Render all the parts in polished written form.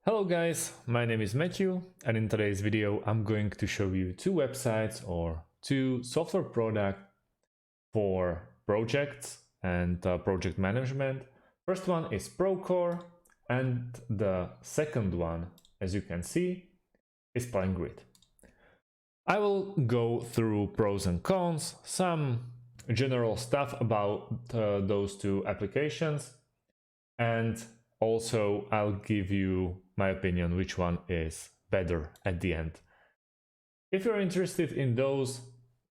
Hello guys, my name is Matthew, and in today's video I'm going to show you two websites or two software products for projects and project management. First one is Procore, and the second one, as you can see, is PlanGrid. I will go through pros and cons, some general stuff about those two applications, and also I'll give you my opinion which one is better at the end. If you're interested in those,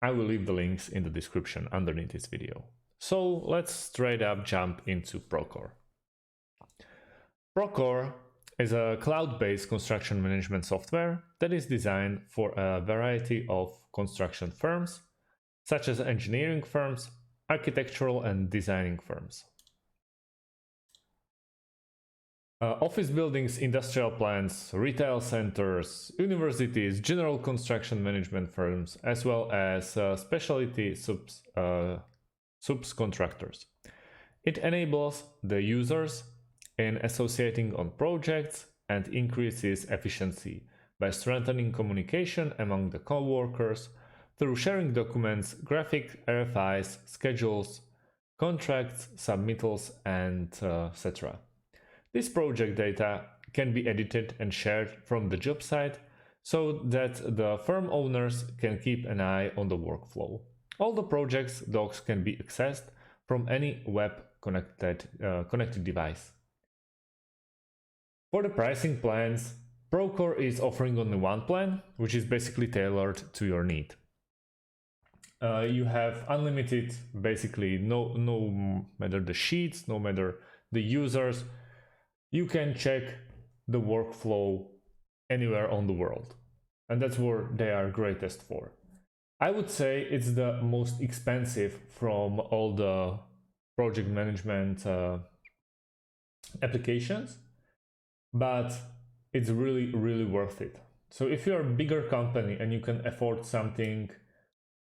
I will leave the links in the description underneath this video. So let's straight up jump into Procore. Procore is a cloud-based construction management software that is designed for a variety of construction firms, such as engineering firms, architectural and designing firms, office buildings, industrial plants, retail centers, universities, general construction management firms, as well as specialty subcontractors. It enables the users in associating on projects and increases efficiency by strengthening communication among the co-workers through sharing documents, graphic RFIs, schedules, contracts, submittals, and etc. This project data can be edited and shared from the job site so that the firm owners can keep an eye on the workflow. All the project's docs can be accessed from any web-connected device. For the pricing plans, Procore is offering only one plan, which is basically tailored to your need. You have unlimited, basically no matter the sheets, no matter the users, you can check the workflow anywhere on the world. And that's what they are greatest for. I would say it's the most expensive from all the project management applications, but it's really worth it. So if you're a bigger company and you can afford something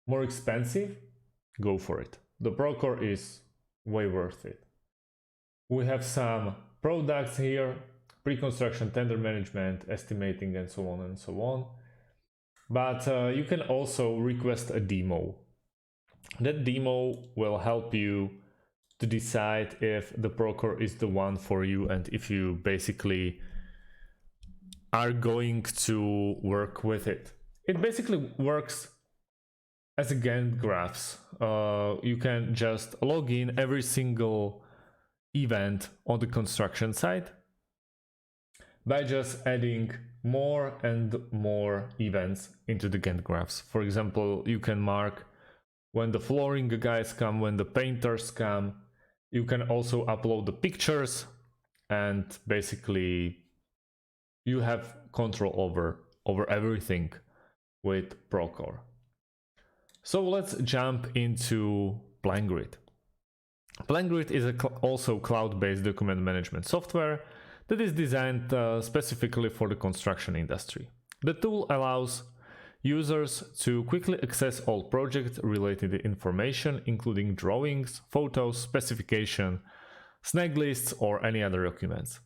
more expensive, go for it. The Procore is way worth it. We have some products here: pre-construction, tender management, estimating, and so on and so on. But you can also request a demo. That demo will help you to decide if the Procore is the one for you and if you basically are going to work with it. It basically works as a Gantt graphs. You can just log in every single event on the construction site by just adding more and more events into the Gantt graphs. For example, you can mark when the flooring guys come, when the painters come. You can also upload the pictures, and basically you have control over everything with Procore. So let's jump into PlanGrid. PlanGrid is also cloud-based document management software that is designed specifically for the construction industry. The tool allows users to quickly access all project-related information, including drawings, photos, specification, snag lists, or any other documents.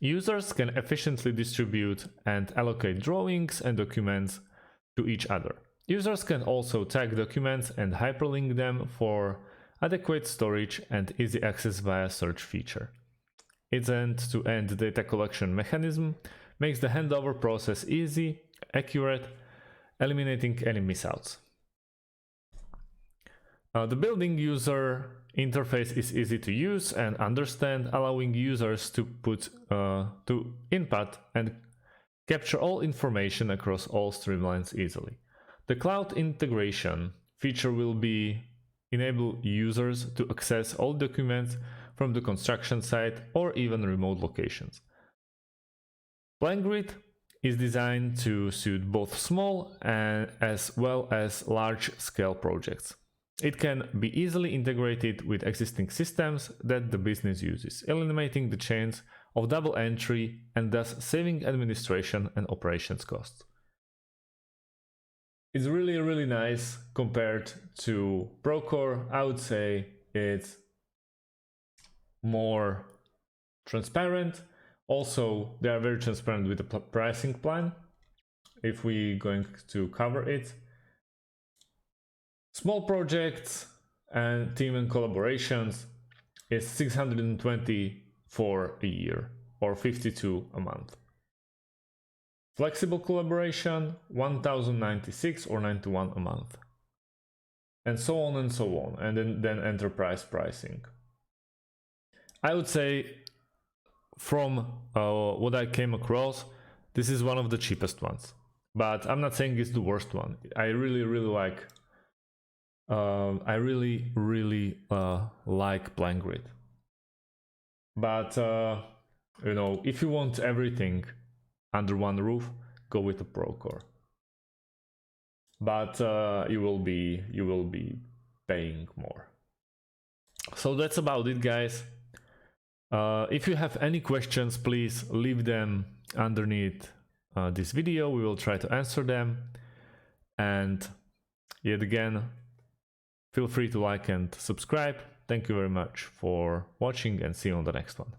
Users can efficiently distribute and allocate drawings and documents to each other. Users can also tag documents and hyperlink them for adequate storage and easy access via search feature. Its end-to-end data collection mechanism makes the handover process easy, accurate, eliminating any misouts. The building user interface is easy to use and understand, allowing users to input and capture all information across all streamlines easily. The cloud integration feature will enable users to access all documents from the construction site or even remote locations. PlanGrid is designed to suit both small and as well as large-scale projects. It can be easily integrated with existing systems that the business uses, eliminating the chains of double entry and thus saving administration and operations costs. It's really nice compared to Procore. I would say it's more transparent, Also, they are very transparent with the pricing plan. If we going to cover it, small projects and team and collaborations is 620 for a year or 52 a month. Flexible collaboration 1096 or 91 a month, and so on and so on. And then enterprise pricing. I would say from what I came across, this is one of the cheapest ones, but I'm not saying it's the worst one. I really like like PlanGrid, but you know, if you want everything under one roof, go with the Procore, but you will be paying more. So that's about it, guys. If you have any questions, please leave them underneath this video. We will try to answer them, and yet again, feel free to like and subscribe. Thank you very much for watching, and see you on the next one.